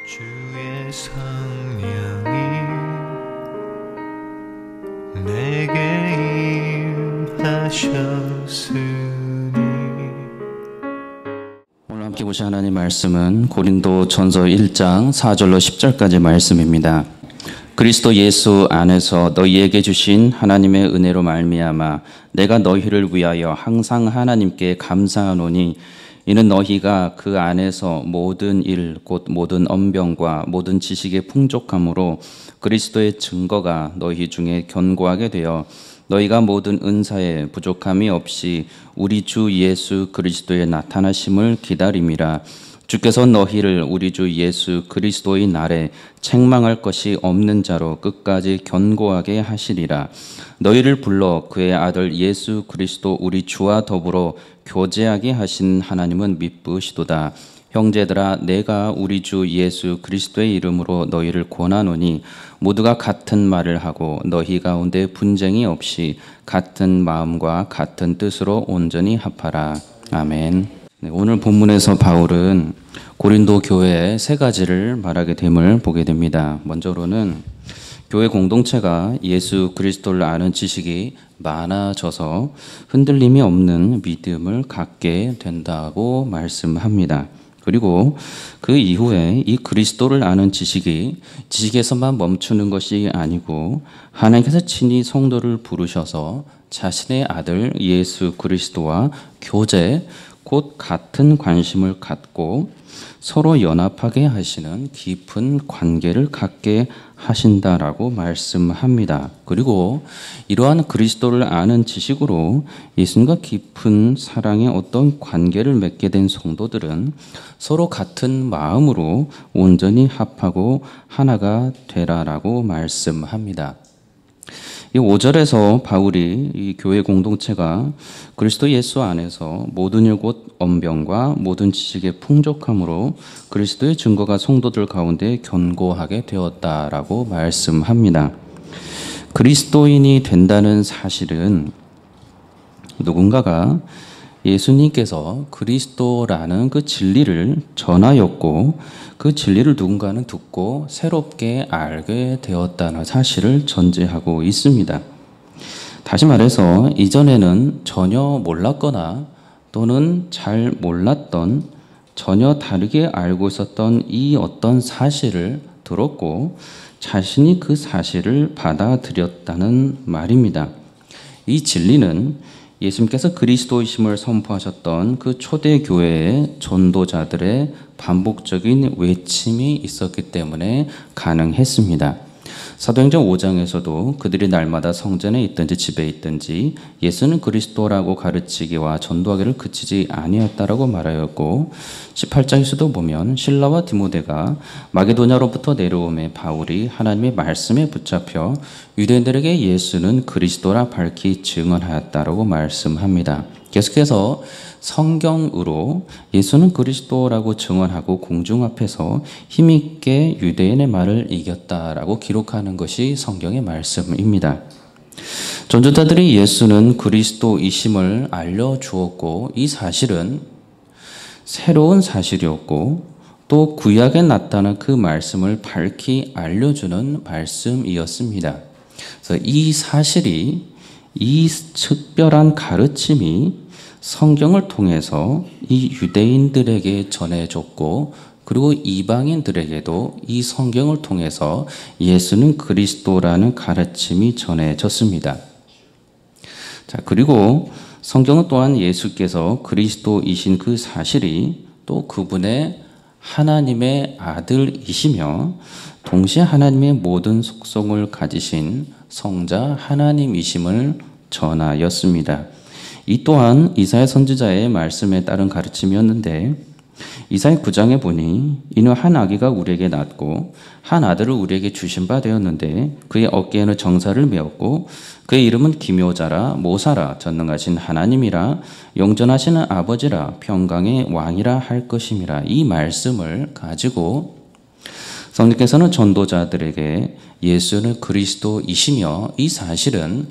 주의 성령이 내게 임하셨으니. 오늘 함께 보실 하나님의 말씀은 고린도전서 1장 4절로 10절까지 말씀입니다. 그리스도 예수 안에서 너희에게 주신 하나님의 은혜로 말미암아 내가 너희를 위하여 항상 하나님께 감사하노니 이는 너희가 그 안에서 모든 일 곧 모든 언병과 모든 지식의 풍족함으로 그리스도의 증거가 너희 중에 견고하게 되어 너희가 모든 은사에 부족함이 없이 우리 주 예수 그리스도의 나타나심을 기다림이라. 주께서 너희를 우리 주 예수 그리스도의 날에 책망할 것이 없는 자로 끝까지 견고하게 하시리라. 너희를 불러 그의 아들 예수 그리스도 우리 주와 더불어 교제하게 하신 하나님은 미쁘시도다. 형제들아, 내가 우리 주 예수 그리스도의 이름으로 너희를 권하노니 모두가 같은 말을 하고 너희 가운데 분쟁이 없이 같은 마음과 같은 뜻으로 온전히 합하라. 아멘. 네, 오늘 본문에서 바울은 고린도 교회의 세 가지를 말하게 됨을 보게 됩니다. 먼저로는 교회 공동체가 예수 그리스도를 아는 지식이 많아져서 흔들림이 없는 믿음을 갖게 된다고 말씀합니다. 그리고 그 이후에 이 그리스도를 아는 지식이 지식에서만 멈추는 것이 아니고 하나님께서 친히 성도를 부르셔서 자신의 아들 예수 그리스도와 교제, 곧 같은 관심을 갖고 서로 연합하게 하시는 깊은 관계를 갖게 하신다라고 말씀합니다. 그리고 이러한 그리스도를 아는 지식으로 예수님과 깊은 사랑의 어떤 관계를 맺게 된 성도들은 서로 같은 마음으로 온전히 합하고 하나가 되라라고 말씀합니다. 이 5절에서 바울이 이 교회 공동체가 그리스도 예수 안에서 모든 일 곧 언병과 모든 지식의 풍족함으로 그리스도의 증거가 성도들 가운데 견고하게 되었다라고 말씀합니다. 그리스도인이 된다는 사실은 누군가가 예수님께서 그리스도라는 그 진리를 전하였고 그 진리를 누군가는 듣고 새롭게 알게 되었다는 사실을 전제하고 있습니다. 다시 말해서 이전에는 전혀 몰랐거나 또는 잘 몰랐던 전혀 다르게 알고 있었던 이 어떤 사실을 들었고 자신이 그 사실을 받아들였다는 말입니다. 이 진리는 예수님께서 그리스도이심을 선포하셨던 그 초대교회의 전도자들의 반복적인 외침이 있었기 때문에 가능했습니다. 사도행전 5장에서도 그들이 날마다 성전에 있든지 집에 있든지 예수는 그리스도라고 가르치기와 전도하기를 그치지 아니었다라고 말하였고 18장에서도 보면 실라와 디모데가 마게도냐로부터 내려오매 바울이 하나님의 말씀에 붙잡혀 유대인들에게 예수는 그리스도라 밝히 증언하였다라고 말씀합니다. 계속해서 성경으로 예수는 그리스도라고 증언하고 공중 앞에서 힘있게 유대인의 말을 이겼다라고 기록하는 것이 성경의 말씀입니다. 전도자들이 예수는 그리스도이심을 알려주었고 이 사실은 새로운 사실이었고 또 구약에 나타난 그 말씀을 밝히 알려주는 말씀이었습니다. 그래서 이 사실이 이 특별한 가르침이 성경을 통해서 이 유대인들에게 전해졌고 그리고 이방인들에게도 이 성경을 통해서 예수는 그리스도라는 가르침이 전해졌습니다. 자, 그리고 성경은 또한 예수께서 그리스도이신 그 사실이 또 그분의 하나님의 아들이시며 동시에 하나님의 모든 속성을 가지신 성자 하나님이심을 전하였습니다. 이 또한 이사야 선지자의 말씀에 따른 가르침이었는데 이사야 9장에 보니 이는 한 아기가 우리에게 낳고 한 아들을 우리에게 주신 바 되었는데 그의 어깨에는 정사를 메었고 그의 이름은 기묘자라 모사라 전능하신 하나님이라 영전하시는 아버지라 평강의 왕이라 할 것임이라. 이 말씀을 가지고 성령께서는 전도자들에게 예수는 그리스도이시며 이 사실은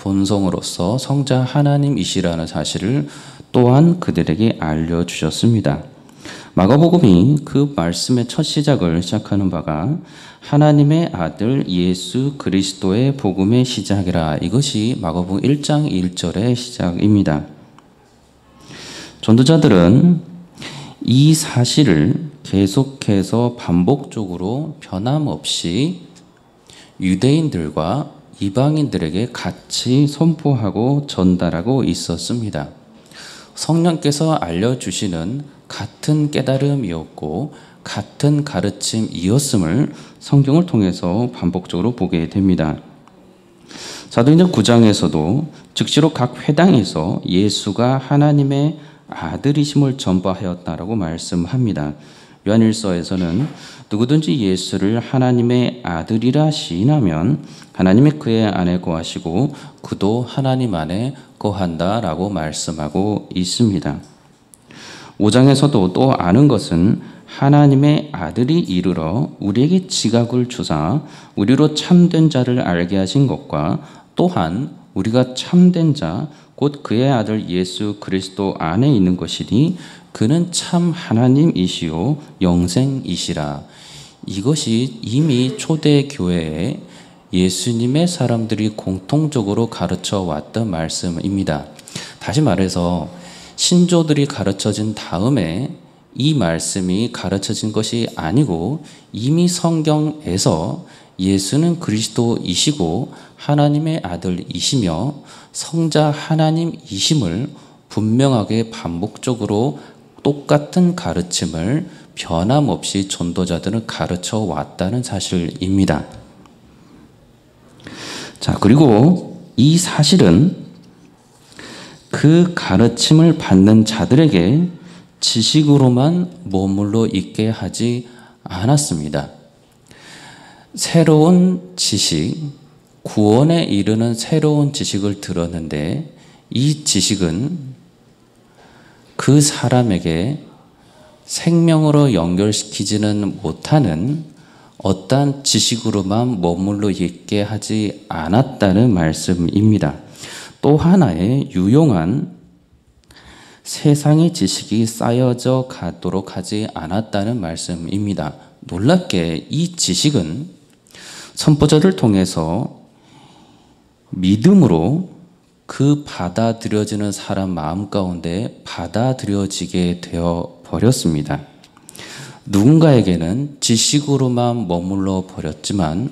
본성으로서 성자 하나님이시라는 사실을 또한 그들에게 알려주셨습니다. 마가복음이 그 말씀의 첫 시작을 시작하는 바가 하나님의 아들 예수 그리스도의 복음의 시작이라. 이것이 마가복음 1장 1절의 시작입니다. 전도자들은 이 사실을 계속해서 반복적으로 변함없이 유대인들과 이방인들에게 같이 선포하고 전달하고 있었습니다. 성령께서 알려주시는 같은 깨달음이었고 같은 가르침이었음을 성경을 통해서 반복적으로 보게 됩니다. 사도행전 9장에서도 즉시로 각 회당에서 예수가 하나님의 아들이심을 전파하였다라고 말씀합니다. 요한일서에서는 누구든지 예수를 하나님의 아들이라 시인하면 하나님이 그의 안에 거하시고 그도 하나님 안에 거한다라고 말씀하고 있습니다. 5장에서도 또 아는 것은 하나님의 아들이 이르러 우리에게 지각을 주사 우리로 참된 자를 알게 하신 것과 또한 우리가 참된 자 곧 그의 아들 예수 그리스도 안에 있는 것이니 그는 참 하나님이시요 영생이시라. 이것이 이미 초대 교회에 예수님의 사람들이 공통적으로 가르쳐 왔던 말씀입니다. 다시 말해서 신조들이 가르쳐진 다음에 이 말씀이 가르쳐진 것이 아니고 이미 성경에서 예수는 그리스도이시고 하나님의 아들이시며 성자 하나님이심을 분명하게 반복적으로 똑같은 가르침을 변함없이 전도자들은 가르쳐 왔다는 사실입니다. 자, 그리고 이 사실은 그 가르침을 받는 자들에게 지식으로만 머물러 있게 하지 않았습니다. 새로운 지식, 구원에 이르는 새로운 지식을 들었는데 이 지식은 그 사람에게 생명으로 연결시키지는 못하는 어떠한 지식으로만 머물러 있게 하지 않았다는 말씀입니다. 또 하나의 유용한 세상의 지식이 쌓여져 가도록 하지 않았다는 말씀입니다. 놀랍게 이 지식은 선포자를 통해서 믿음으로 그 받아들여지는 사람 마음 가운데 받아들여지게 되어 버렸습니다. 누군가에게는 지식으로만 머물러 버렸지만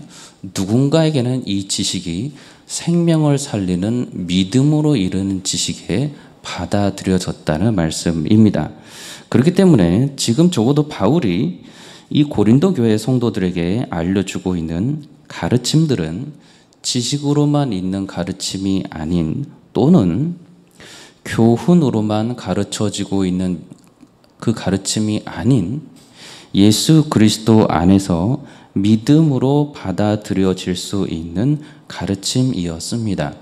누군가에게는 이 지식이 생명을 살리는 믿음으로 이르는 지식에 받아들여졌다는 말씀입니다. 그렇기 때문에 지금 적어도 바울이 이 고린도 교회 성도들에게 알려주고 있는 가르침들은 지식으로만 있는 가르침이 아닌 또는 교훈으로만 가르쳐지고 있는 그 가르침이 아닌 예수 그리스도 안에서 믿음으로 받아들여질 수 있는 가르침이었습니다.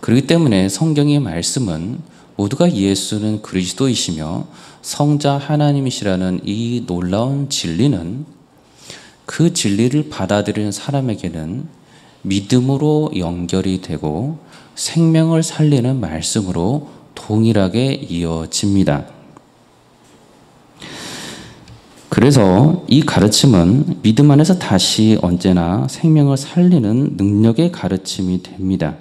그렇기 때문에 성경의 말씀은 모두가 예수는 그리스도이시며 성자 하나님이시라는 이 놀라운 진리는 그 진리를 받아들이는 사람에게는 믿음으로 연결이 되고 생명을 살리는 말씀으로 동일하게 이어집니다. 그래서 이 가르침은 믿음 안에서 다시 언제나 생명을 살리는 능력의 가르침이 됩니다.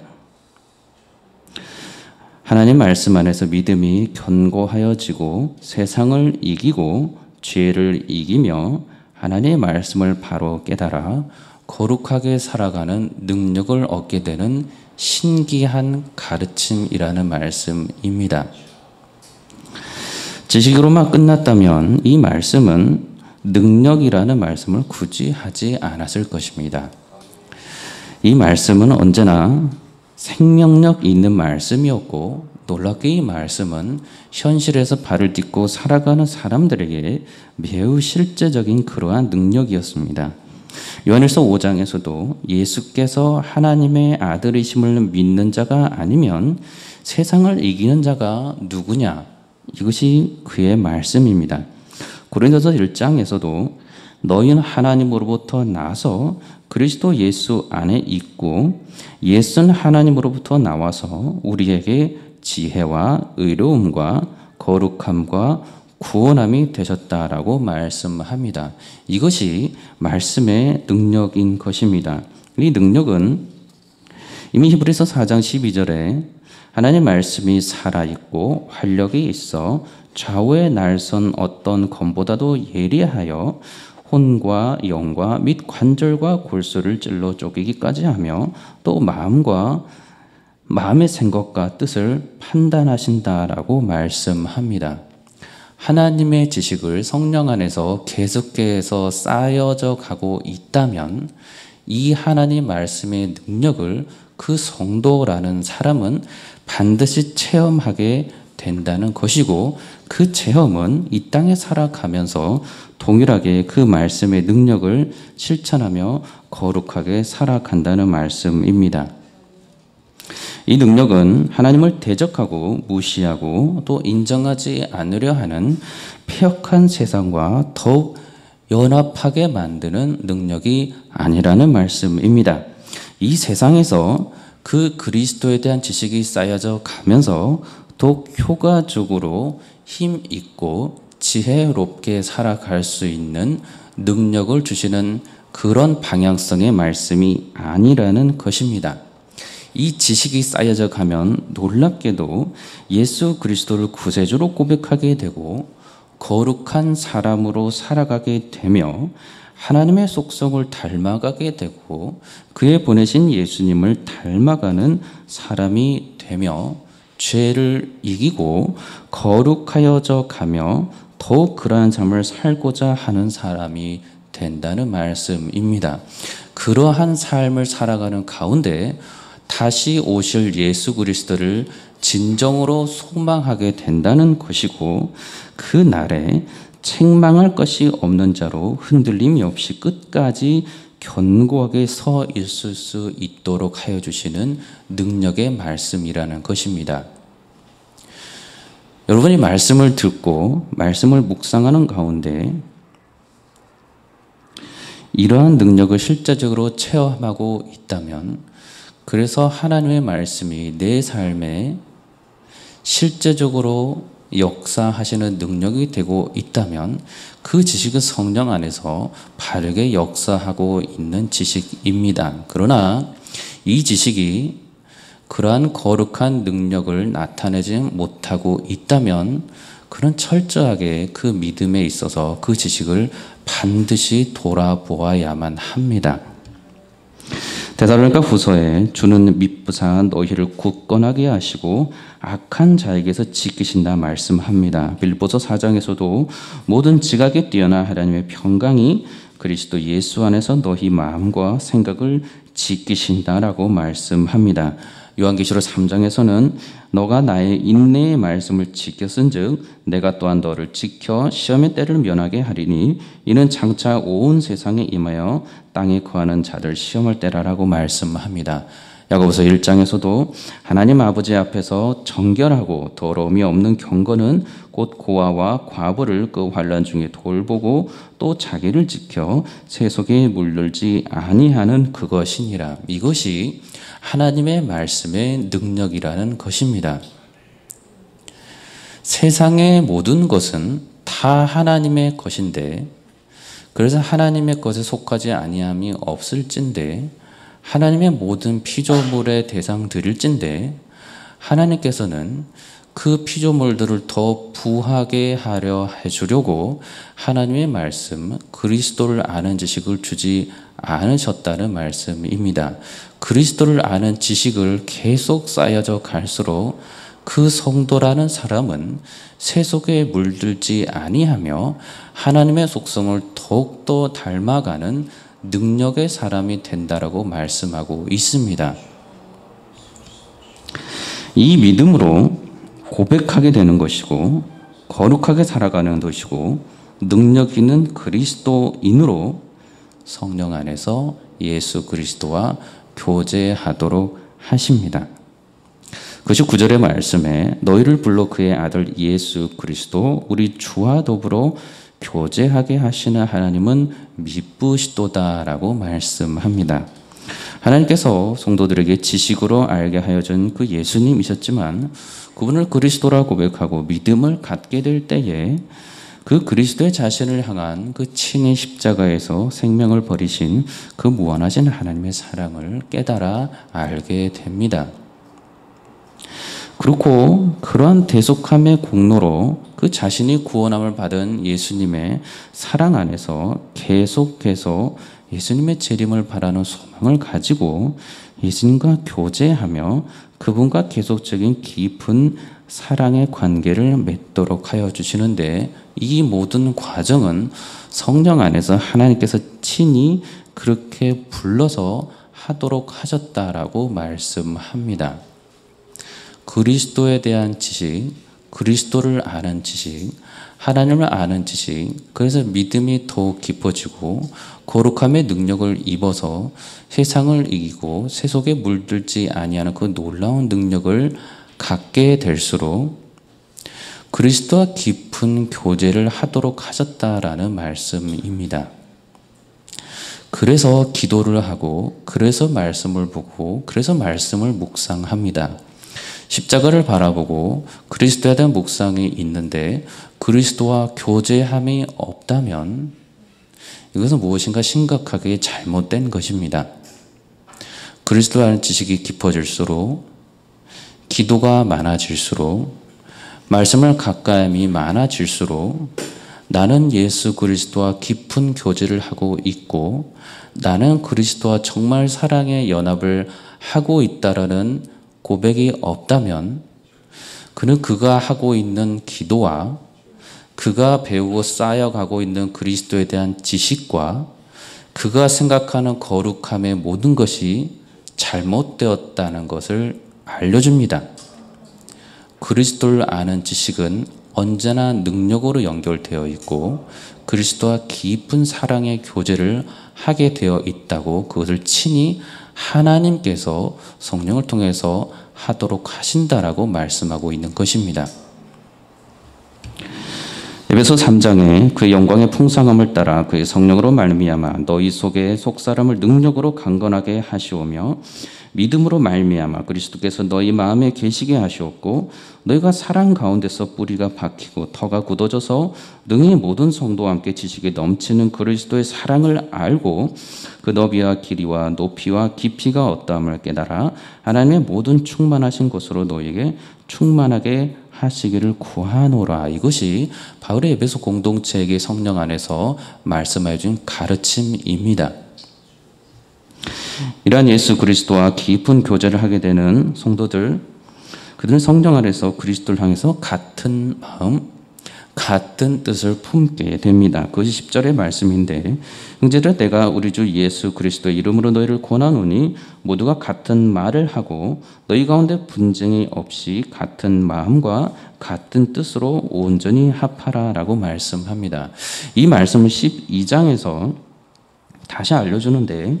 하나님 말씀 안에서 믿음이 견고하여지고 세상을 이기고 죄를 이기며 하나님의 말씀을 바로 깨달아 거룩하게 살아가는 능력을 얻게 되는 신기한 가르침이라는 말씀입니다. 지식으로만 끝났다면 이 말씀은 능력이라는 말씀을 굳이 하지 않았을 것입니다. 이 말씀은 언제나 생명력 있는 말씀이었고 놀랍게 이 말씀은 현실에서 발을 딛고 살아가는 사람들에게 매우 실제적인 그러한 능력이었습니다. 요한일서 5장에서도 예수께서 하나님의 아들이심을 믿는 자가 아니면 세상을 이기는 자가 누구냐? 이것이 그의 말씀입니다. 고린도서 1장에서도 너희는 하나님으로부터 나서 그리스도 예수 안에 있고 예수는 하나님으로부터 나와서 우리에게 지혜와 의로움과 거룩함과 구원함이 되셨다라고 말씀합니다. 이것이 말씀의 능력인 것입니다. 이 능력은 이미 히브리서 4장 12절에 하나님의 말씀이 살아있고 활력이 있어 좌우에 날선 어떤 검보다도 예리하여 혼과 영과 및 관절과 골수를 찔러 쪼개기까지 하며 또 마음의 생각과 뜻을 판단하신다라고 말씀합니다. 하나님의 지식을 성령 안에서 계속해서 쌓여져 가고 있다면 이 하나님 말씀의 능력을 그 성도라는 사람은 반드시 체험하게 된다는 것이고, 그 체험은 이 땅에 살아가면서 동일하게 그 말씀의 능력을 실천하며 거룩하게 살아간다는 말씀입니다. 이 능력은 하나님을 대적하고 무시하고 또 인정하지 않으려 하는 폐역한 세상과 더욱 연합하게 만드는 능력이 아니라는 말씀입니다. 이 세상에서 그 그리스도에 대한 지식이 쌓여져 가면서 더욱 효과적으로 힘 있고 지혜롭게 살아갈 수 있는 능력을 주시는 그런 방향성의 말씀이 아니라는 것입니다. 이 지식이 쌓여져 가면 놀랍게도 예수 그리스도를 구세주로 고백하게 되고 거룩한 사람으로 살아가게 되며 하나님의 속성을 닮아가게 되고 그의 보내신 예수님을 닮아가는 사람이 되며 죄를 이기고 거룩하여져 가며 더욱 그러한 삶을 살고자 하는 사람이 된다는 말씀입니다. 그러한 삶을 살아가는 가운데 다시 오실 예수 그리스도를 진정으로 소망하게 된다는 것이고, 그 날에 책망할 것이 없는 자로 흔들림이 없이 끝까지 견고하게 서 있을 수 있도록 하여 주시는 능력의 말씀이라는 것입니다. 여러분이 말씀을 듣고 말씀을 묵상하는 가운데 이러한 능력을 실제적으로 체험하고 있다면, 그래서 하나님의 말씀이 내 삶에 실제적으로 역사하시는 능력이 되고 있다면 그 지식은 성령 안에서 바르게 역사하고 있는 지식입니다. 그러나 이 지식이 그러한 거룩한 능력을 나타내지 못하고 있다면 그는 철저하게 그 믿음에 있어서 그 지식을 반드시 돌아보아야만 합니다. 데살로니가 후서에 주는 미쁘사한 너희를 굳건하게 하시고 악한 자에게서 지키신다 말씀합니다. 빌립보서 4장에서도 모든 지각에 뛰어나 하나님의 평강이 그리스도 예수 안에서 너희 마음과 생각을 지키신다라고 말씀합니다. 요한계시록 3장에서는 너가 나의 인내의 말씀을 지켰은즉 내가 또한 너를 지켜 시험의 때를 면하게 하리니 이는 장차 온 세상에 임하여 땅에 거하는 자들 시험할 때라라고 말씀합니다. 야고보서 1장에서도 하나님 아버지 앞에서 정결하고 더러움이 없는 경건은 곧 고아와 과부를 그 환난 중에 돌보고 또 자기를 지켜 세속에 물들지 아니하는 그것이니라. 이것이 하나님의 말씀의 능력이라는 것입니다. 세상의 모든 것은 다 하나님의 것인데, 그래서 하나님의 것에 속하지 아니함이 없을진데, 하나님의 모든 피조물의 대상들일진데, 하나님께서는 그 피조물들을 더 부하게 하려 해주려고 하나님의 말씀, 그리스도를 아는 지식을 주지 않으셨다는 말씀입니다. 그리스도를 아는 지식을 계속 쌓여져 갈수록 그 성도라는 사람은 세속에 물들지 아니하며 하나님의 속성을 더욱더 닮아가는 능력의 사람이 된다라고 말씀하고 있습니다. 이 믿음으로 고백하게 되는 것이고 거룩하게 살아가는 것이고 능력 있는 그리스도인으로 성령 안에서 예수 그리스도와 교제하도록 하십니다. 그것이 9절의 말씀에 너희를 불러 그의 아들 예수 그리스도 우리 주와 더불어 교제하게 하시는 하나님은 미쁘시도다라고 말씀합니다. 하나님께서 성도들에게 지식으로 알게 하여 준 그 예수님이셨지만 그분을 그리스도라 고백하고 믿음을 갖게 될 때에 그 그리스도의 자신을 향한 그 친히 십자가에서 생명을 버리신 그 무한하신 하나님의 사랑을 깨달아 알게 됩니다. 그렇고 그러한 대속함의 공로로 그 자신이 구원함을 받은 예수님의 사랑 안에서 계속해서 예수님의 재림을 바라는 소망을 가지고 예수님과 교제하며 그분과 계속적인 깊은 사랑의 관계를 맺도록 하여 주시는데 이 모든 과정은 성령 안에서 하나님께서 친히 그렇게 불러서 하도록 하셨다라고 말씀합니다. 그리스도에 대한 지식, 그리스도를 아는 지식, 하나님을 아는 지식, 그래서 믿음이 더욱 깊어지고 거룩함의 능력을 입어서 세상을 이기고 세속에 물들지 아니하는 그 놀라운 능력을 갖게 될수록 그리스도와 깊은 교제를 하도록 하셨다라는 말씀입니다. 그래서 기도를 하고, 그래서 말씀을 보고, 그래서 말씀을 묵상합니다. 십자가를 바라보고 그리스도에 대한 묵상이 있는데 그리스도와 교제함이 없다면 이것은 무엇인가 심각하게 잘못된 것입니다. 그리스도에 대한 지식이 깊어질수록, 기도가 많아질수록, 말씀을 가까이함이 많아질수록 나는 예수 그리스도와 깊은 교제를 하고 있고 나는 그리스도와 정말 사랑의 연합을 하고 있다라는 고백이 없다면 그는 그가 하고 있는 기도와 그가 배우고 쌓여가고 있는 그리스도에 대한 지식과 그가 생각하는 거룩함의 모든 것이 잘못되었다는 것을 알려줍니다. 그리스도를 아는 지식은 언제나 능력으로 연결되어 있고 그리스도와 깊은 사랑의 교제를 하게 되어 있다고 그것을 친히 하나님께서 성령을 통해서 하도록 하신다라고 말씀하고 있는 것입니다. 에베소 3장에 그의 영광의 풍성함을 따라 그의 성령으로 말미암아 너희 속에 속사람을 능력으로 강건하게 하시오며 믿음으로 말미암아 그리스도께서 너희 마음에 계시게 하시었고 너희가 사랑 가운데서 뿌리가 박히고 터가 굳어져서 능히 모든 성도와 함께 지식에 넘치는 그리스도의 사랑을 알고 그 너비와 길이와 높이와 깊이가 어떠함을 깨달아 하나님의 모든 충만하신 것으로 너희에게 충만하게 하시기를 구하노라. 이것이 바울의 에베소 공동체에게 성령 안에서 말씀해 준 가르침입니다. 이러한 예수 그리스도와 깊은 교제를 하게 되는 성도들, 그들은 성령 안에서 그리스도를 향해서 같은 마음, 같은 뜻을 품게 됩니다. 그것이 10절의 말씀인데 형제들아 내가 우리 주 예수 그리스도의 이름으로 너희를 권하노니 모두가 같은 말을 하고 너희 가운데 분쟁이 없이 같은 마음과 같은 뜻으로 온전히 합하라 라고 말씀합니다. 이 말씀을 12장에서 다시 알려주는데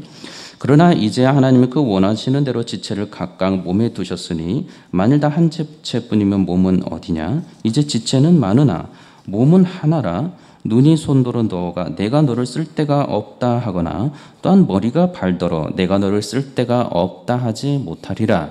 그러나 이제 하나님이 그 원하시는 대로 지체를 각각 몸에 두셨으니 만일 다 한 지체뿐이면 몸은 어디냐? 이제 지체는 많으나 몸은 하나라. 눈이 손더러 너가 내가 너를 쓸 데가 없다 하거나 또한 머리가 발더러 내가 너를 쓸 데가 없다 하지 못하리라.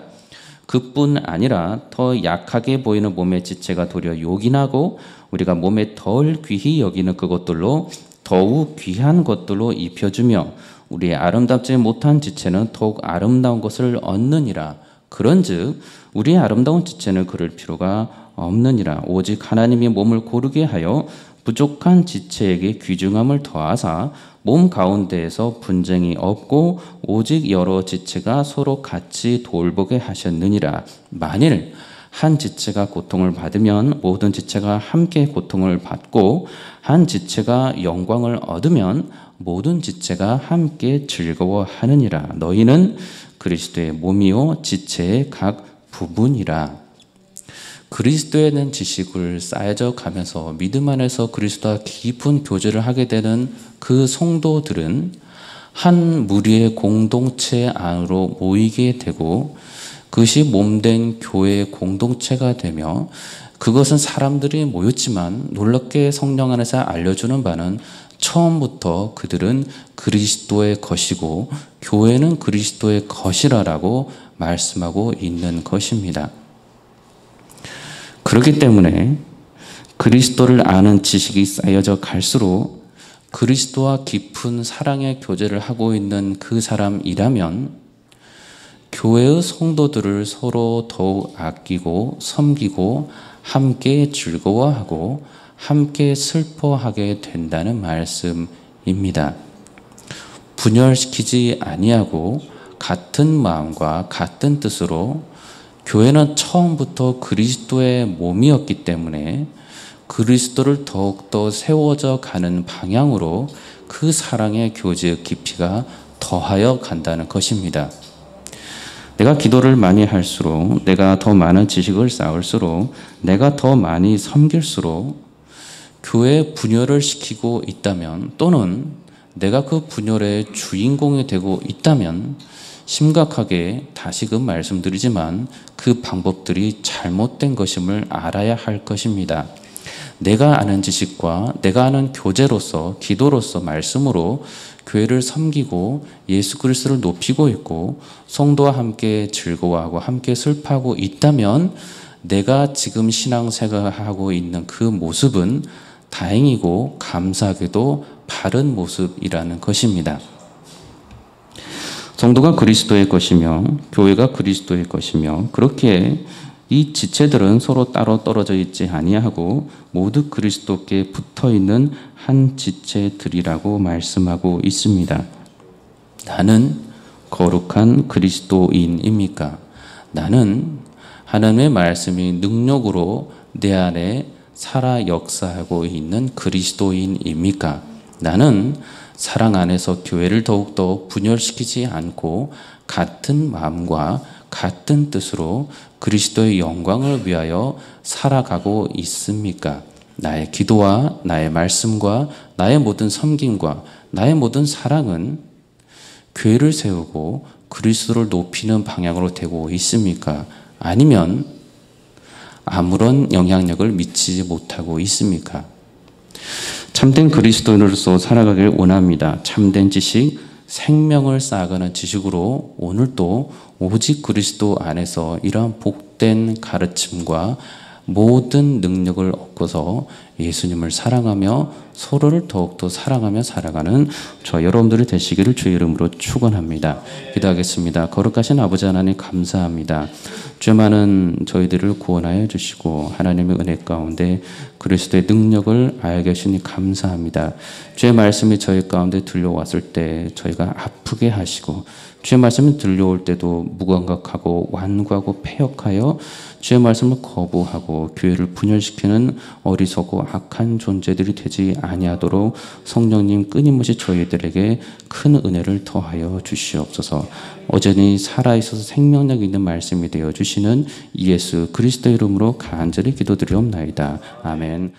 그뿐 아니라 더 약하게 보이는 몸의 지체가 도리어 요긴하고 우리가 몸에 덜 귀히 여기는 그것들로 더욱 귀한 것들로 입혀주며 우리의 아름답지 못한 지체는 더욱 아름다운 것을 얻느니라. 그런즉 우리의 아름다운 지체는 그럴 필요가 없느니라. 오직 하나님이 몸을 고르게 하여 부족한 지체에게 귀중함을 더하사 몸 가운데에서 분쟁이 없고 오직 여러 지체가 서로 같이 돌보게 하셨느니라. 만일 한 지체가 고통을 받으면 모든 지체가 함께 고통을 받고 한 지체가 영광을 얻으면 모든 지체가 함께 즐거워하느니라. 너희는 그리스도의 몸이요 지체의 각 부분이라. 그리스도에 대한 지식을 쌓여져 가면서 믿음 안에서 그리스도와 깊은 교제를 하게 되는 그 성도들은 한 무리의 공동체 안으로 모이게 되고 그것이 몸된 교회의 공동체가 되며 그것은 사람들이 모였지만 놀랍게 성령 안에서 알려주는 바는 처음부터 그들은 그리스도의 것이고 교회는 그리스도의 것이라라고 말씀하고 있는 것입니다. 그렇기 때문에 그리스도를 아는 지식이 쌓여져 갈수록 그리스도와 깊은 사랑의 교제를 하고 있는 그 사람이라면 교회의 성도들을 서로 더욱 아끼고 섬기고 함께 즐거워하고 함께 슬퍼하게 된다는 말씀입니다. 분열시키지 아니하고 같은 마음과 같은 뜻으로 교회는 처음부터 그리스도의 몸이었기 때문에 그리스도를 더욱더 세워져 가는 방향으로 그 사랑의 교제의 깊이가 더하여 간다는 것입니다. 내가 기도를 많이 할수록, 내가 더 많은 지식을 쌓을수록, 내가 더 많이 섬길수록 교회에 분열을 시키고 있다면, 또는 내가 그 분열의 주인공이 되고 있다면 심각하게 다시금 말씀드리지만 그 방법들이 잘못된 것임을 알아야 할 것입니다. 내가 아는 지식과 내가 아는 교제로서, 기도로서, 말씀으로 교회를 섬기고 예수 그리스도를 높이고 있고 성도와 함께 즐거워하고 함께 슬퍼하고 있다면 내가 지금 신앙생활하고 있는 그 모습은 다행이고 감사하게도 바른 모습이라는 것입니다. 성도가 그리스도의 것이며 교회가 그리스도의 것이며 그렇게 이 지체들은 서로 따로 떨어져 있지 아니하고 모두 그리스도께 붙어있는 한 지체들이라고 말씀하고 있습니다. 나는 거룩한 그리스도인입니까? 나는 하나님의 말씀이 능력으로 내 안에 살아 역사하고 있는 그리스도인입니까? 나는 사랑 안에서 교회를 더욱더 분열시키지 않고 같은 마음과 같은 뜻으로 그리스도의 영광을 위하여 살아가고 있습니까? 나의 기도와 나의 말씀과 나의 모든 섬김과 나의 모든 사랑은 교회를 세우고 그리스도를 높이는 방향으로 되고 있습니까? 아니면 아무런 영향력을 미치지 못하고 있습니까? 참된 그리스도인으로서 살아가길 원합니다. 참된 지식, 생명을 쌓아가는 지식으로 오늘도 오직 그리스도 안에서 이러한 복된 가르침과 모든 능력을 얻고서 예수님을 사랑하며 서로를 더욱더 사랑하며 살아가는 저 여러분들이 되시기를 주의 이름으로 축원합니다. 기도하겠습니다. 거룩하신 아버지 하나님 감사합니다. 죄 많은 저희들을 구원하여 주시고 하나님의 은혜 가운데 그리스도의 능력을 알게 하시니 감사합니다. 주의 말씀이 저희 가운데 들려왔을 때 저희가 아프게 하시고 주의 말씀이 들려올 때도 무감각하고 완고하고 패역하여 주의 말씀을 거부하고 교회를 분열시키는 어리석고 악한 존재들이 되지 아니하도록 성령님 끊임없이 저희들에게 큰 은혜를 더하여 주시옵소서. 어전히 살아있어서 생명력 있는 말씀이 되어 주시는 예수 그리스도 이름으로 간절히 기도드리옵나이다. 아멘.